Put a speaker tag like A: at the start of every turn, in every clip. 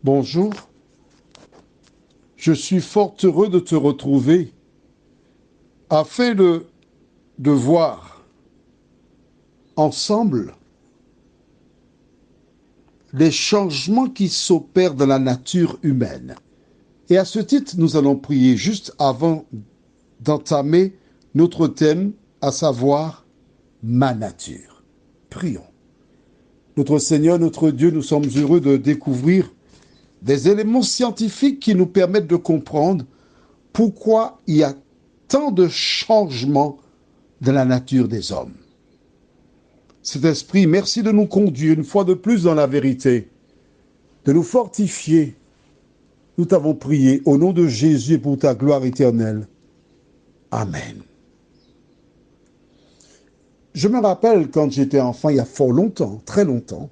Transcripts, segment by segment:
A: Bonjour, je suis fort heureux de te retrouver afin de voir ensemble les changements qui s'opèrent dans la nature humaine. Et à ce titre, nous allons prier juste avant d'entamer notre thème, à savoir ma nature. Prions. Notre Seigneur, notre Dieu, nous sommes heureux de découvrir des éléments scientifiques qui nous permettent de comprendre pourquoi il y a tant de changements dans la nature des hommes. Cet esprit, merci de nous conduire une fois de plus dans la vérité, de nous fortifier. Nous t'avons prié au nom de Jésus et pour ta gloire éternelle. Amen. Je me rappelle quand j'étais enfant, il y a fort longtemps, très longtemps,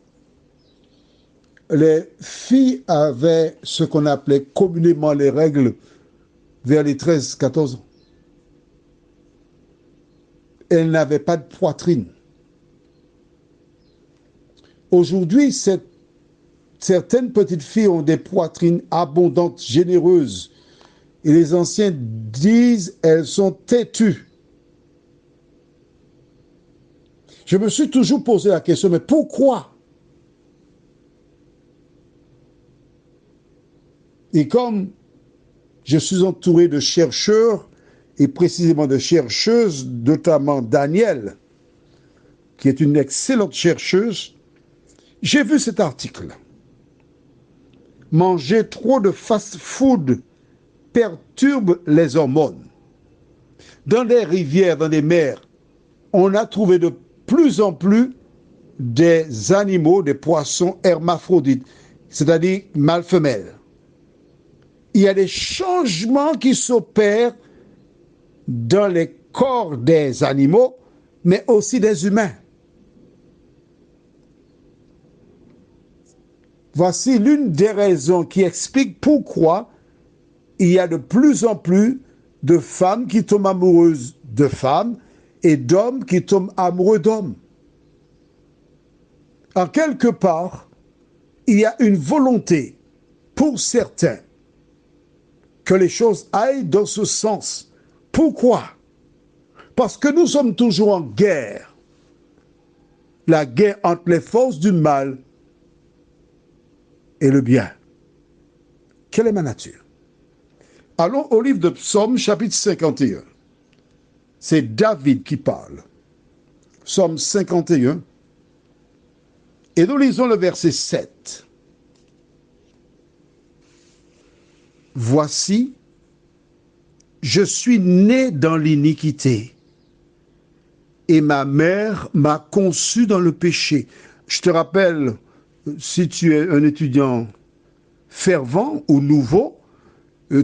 A: les filles avaient ce qu'on appelait communément les règles vers les 13-14 ans. Elles n'avaient pas de poitrine. Aujourd'hui, certaines petites filles ont des poitrines abondantes, généreuses. Et les anciens disent qu'elles sont têtues. Je me suis toujours posé la question, mais pourquoi? Et comme je suis entouré de chercheurs, et précisément de chercheuses, notamment Danielle, qui est une excellente chercheuse, j'ai vu cet article. Manger trop de fast-food perturbe les hormones. Dans les rivières, dans les mers, on a trouvé de plus en plus des animaux, des poissons hermaphrodites, c'est-à-dire mâles-femelles. Il y a des changements qui s'opèrent dans les corps des animaux, mais aussi des humains. Voici l'une des raisons qui explique pourquoi il y a de plus en plus de femmes qui tombent amoureuses de femmes et d'hommes qui tombent amoureux d'hommes. En quelque part, il y a une volonté pour certains que les choses aillent dans ce sens. Pourquoi? Parce que nous sommes toujours en guerre. La guerre entre les forces du mal et le bien. Quelle est ma nature? Allons au livre de Psaume, chapitre 51. C'est David qui parle. Psaume 51. Et nous lisons le verset 7. Voici, je suis né dans l'iniquité, et ma mère m'a conçu dans le péché. Je te rappelle, si tu es un étudiant fervent ou nouveau,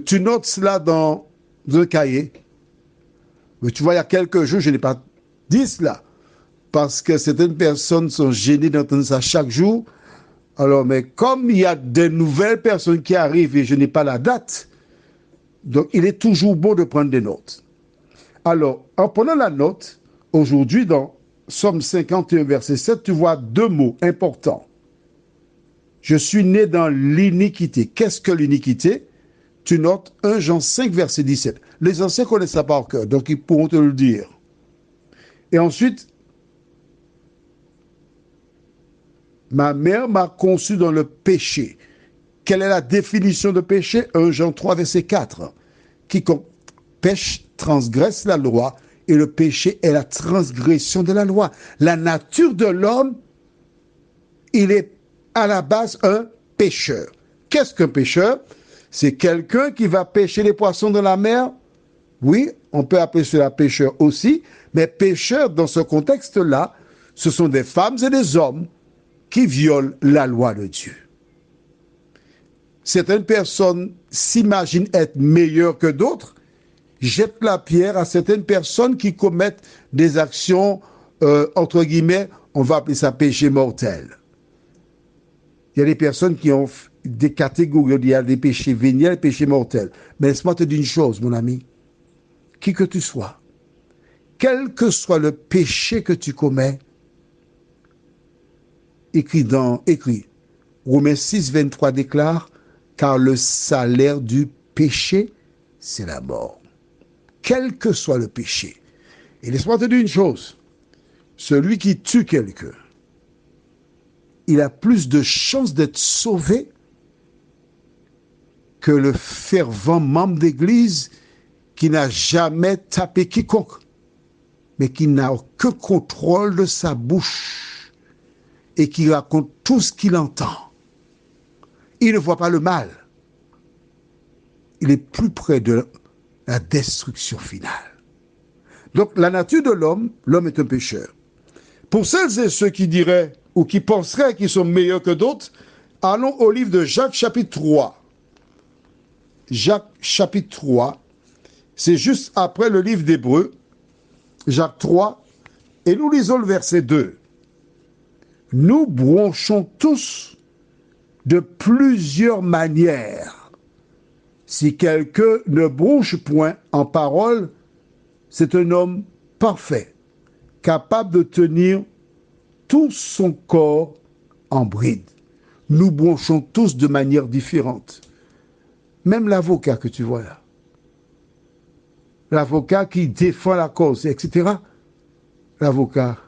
A: tu notes cela dans un cahier. Mais tu vois, il y a quelques jours, je n'ai pas dit cela, parce que certaines personnes sont gênées d'entendre ça chaque jour. Alors, mais comme il y a de nouvelles personnes qui arrivent et je n'ai pas la date, donc il est toujours bon de prendre des notes. Alors, en prenant la note, aujourd'hui, dans Psaume 51, verset 7, tu vois deux mots importants. Je suis né dans l'iniquité. Qu'est-ce que l'iniquité? Tu notes 1 Jean 5, verset 17. Les anciens connaissent ça par cœur, donc ils pourront te le dire. Et ensuite, ma mère m'a conçu dans le péché. Quelle est la définition de péché? 1 Jean 3, verset 4. Quiconque pêche transgresse la loi, et le péché est la transgression de la loi. La nature de l'homme, il est à la base un pécheur. Qu'est-ce qu'un pécheur? C'est quelqu'un qui va pêcher les poissons dans la mer. Oui, on peut appeler cela pécheur aussi, mais pécheur dans ce contexte-là, ce sont des femmes et des hommes qui violent la loi de Dieu. Certaines personnes s'imaginent être meilleures que d'autres, jettent la pierre à certaines personnes qui commettent des actions, entre guillemets, on va appeler ça péché mortel. Il y a des personnes qui ont des catégories, il y a des péchés véniels, des péchés mortels. Mais laisse-moi te dire une chose, mon ami. Qui que tu sois, quel que soit le péché que tu commets, écrit, Romains 6, 23 déclare, car le salaire du péché, c'est la mort. Quel que soit le péché. Et laisse-moi te dire une chose, celui qui tue quelqu'un, il a plus de chances d'être sauvé que le fervent membre d'église qui n'a jamais tapé quiconque, mais qui n'a aucun contrôle de sa bouche et qui raconte tout ce qu'il entend. Il ne voit pas le mal. Il est plus près de la destruction finale. Donc, la nature de l'homme est un pécheur. Pour celles et ceux qui diraient ou qui penseraient qu'ils sont meilleurs que d'autres, allons au livre de Jacques chapitre 3. Jacques chapitre 3, c'est juste après le livre d'Hébreux, Jacques 3, et nous lisons le verset 2. Nous bronchons tous de plusieurs manières. Si quelqu'un ne bronche point en parole, c'est un homme parfait, capable de tenir tout son corps en bride. Nous bronchons tous de manière différente. Même l'avocat que tu vois là, l'avocat qui défend la cause, etc., l'avocat,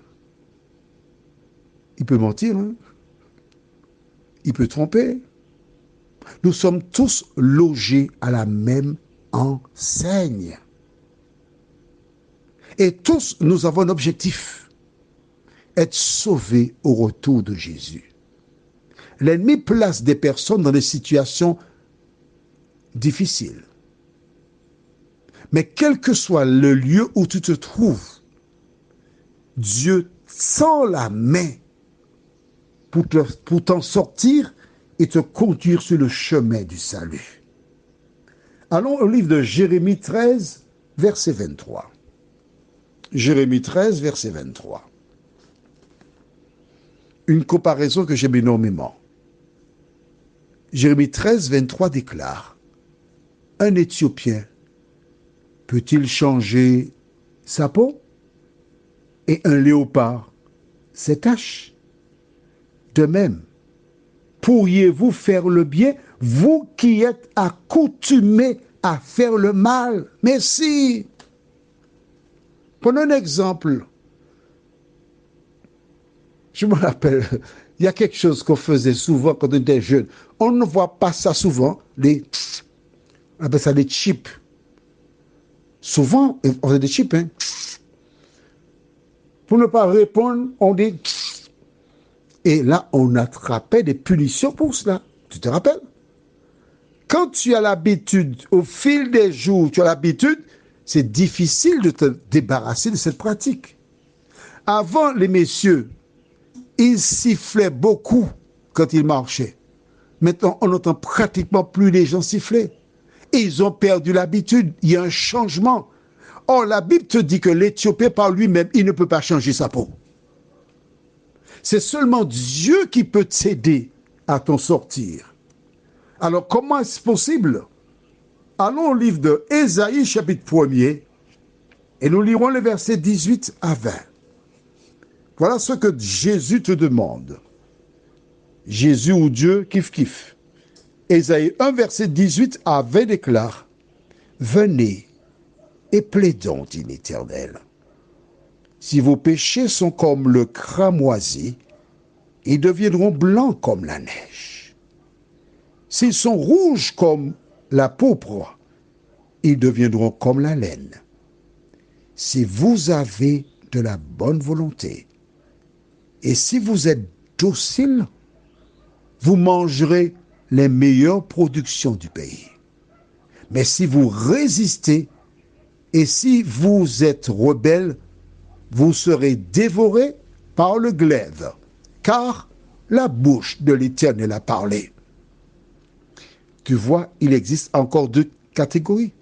A: il peut mentir, hein? Il peut tromper. Nous sommes tous logés à la même enseigne. Et tous, nous avons un objectif, être sauvés au retour de Jésus. L'ennemi place des personnes dans des situations difficiles. Mais quel que soit le lieu où tu te trouves, Dieu tend la main pour t'en sortir et te conduire sur le chemin du salut. Allons au livre de Jérémie 13, verset 23. Jérémie 13, verset 23. Une comparaison que j'aime énormément. Jérémie 13, 23 déclare, « Un Éthiopien peut-il changer sa peau? Et un léopard ses taches? De même, pourriez-vous faire le bien, vous qui êtes accoutumés à faire le mal? Mais si! Prenons un exemple. Je me rappelle, il y a quelque chose qu'on faisait souvent quand on était jeune. On ne voit pas ça souvent, on appelle ça des chips. Souvent, on faisait des chips, hein. Pour ne pas répondre, on dit... Et là, on attrapait des punitions pour cela. Tu te rappelles? Quand tu as l'habitude, au fil des jours, tu as l'habitude, c'est difficile de te débarrasser de cette pratique. Avant, les messieurs, ils sifflaient beaucoup quand ils marchaient. Maintenant, on n'entend pratiquement plus les gens siffler. Et ils ont perdu l'habitude. Il y a un changement. Or, la Bible te dit que l'Éthiopien, par lui-même, il ne peut pas changer sa peau. C'est seulement Dieu qui peut t'aider à t'en sortir. Alors, comment est-ce possible? Allons au livre de Ésaïe, chapitre 1er, et nous lirons les versets 18 à 20. Voilà ce que Jésus te demande. Jésus ou Dieu, kiff. Ésaïe 1, verset 18 à 20 déclare, « Venez et plaidons, dit l'Éternel. Si vos péchés sont comme le cramoisi, ils deviendront blancs comme la neige. S'ils sont rouges comme la pourpre, ils deviendront comme la laine. Si vous avez de la bonne volonté, et si vous êtes docile, vous mangerez les meilleures productions du pays. Mais si vous résistez, et si vous êtes rebelles, vous serez dévorés par le glaive, car la bouche de l'Éternel a parlé. » Tu vois, il existe encore deux catégories.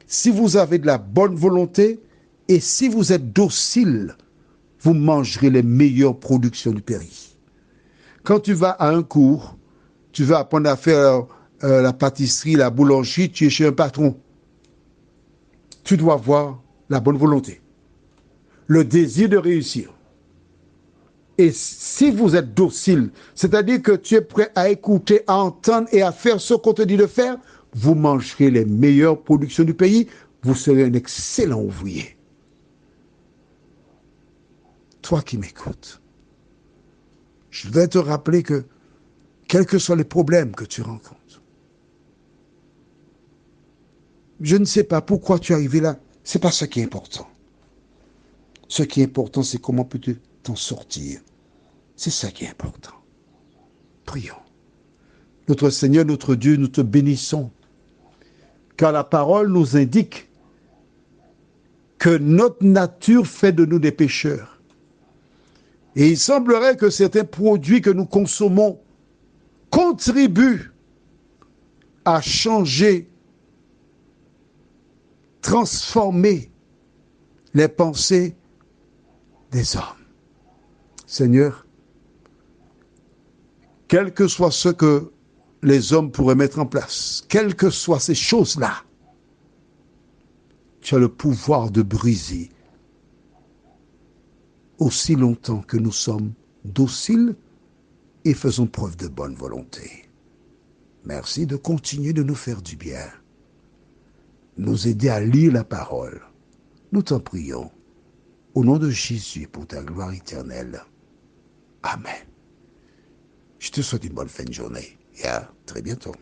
A: Si vous avez de la bonne volonté et si vous êtes docile, vous mangerez les meilleures productions du pays. Quand tu vas à un cours, tu vas apprendre à faire la pâtisserie, la boulangerie, tu es chez un patron. Tu dois avoir la bonne volonté, le désir de réussir. Et si vous êtes docile, c'est-à-dire que tu es prêt à écouter, à entendre et à faire ce qu'on te dit de faire, vous mangerez les meilleures productions du pays, vous serez un excellent ouvrier. Toi qui m'écoutes, je voudrais te rappeler que, quels que soient les problèmes que tu rencontres, je ne sais pas pourquoi tu es arrivé là, ce n'est pas ce qui est important. Ce qui est important, c'est comment peux-tu t'en sortir. C'est ça qui est important. Prions. Notre Seigneur, notre Dieu, nous te bénissons, car la parole nous indique que notre nature fait de nous des pécheurs. Et il semblerait que certains produits que nous consommons contribuent à changer, transformer les pensées des hommes. Seigneur, quel que soit ce que les hommes pourraient mettre en place, quelles que soient ces choses-là, tu as le pouvoir de briser aussi longtemps que nous sommes dociles et faisons preuve de bonne volonté. Merci de continuer de nous faire du bien, nous aider à lire la parole. Nous t'en prions, au nom de Jésus, pour ta gloire éternelle. Amen. Je te souhaite une bonne fin de journée et à très bientôt.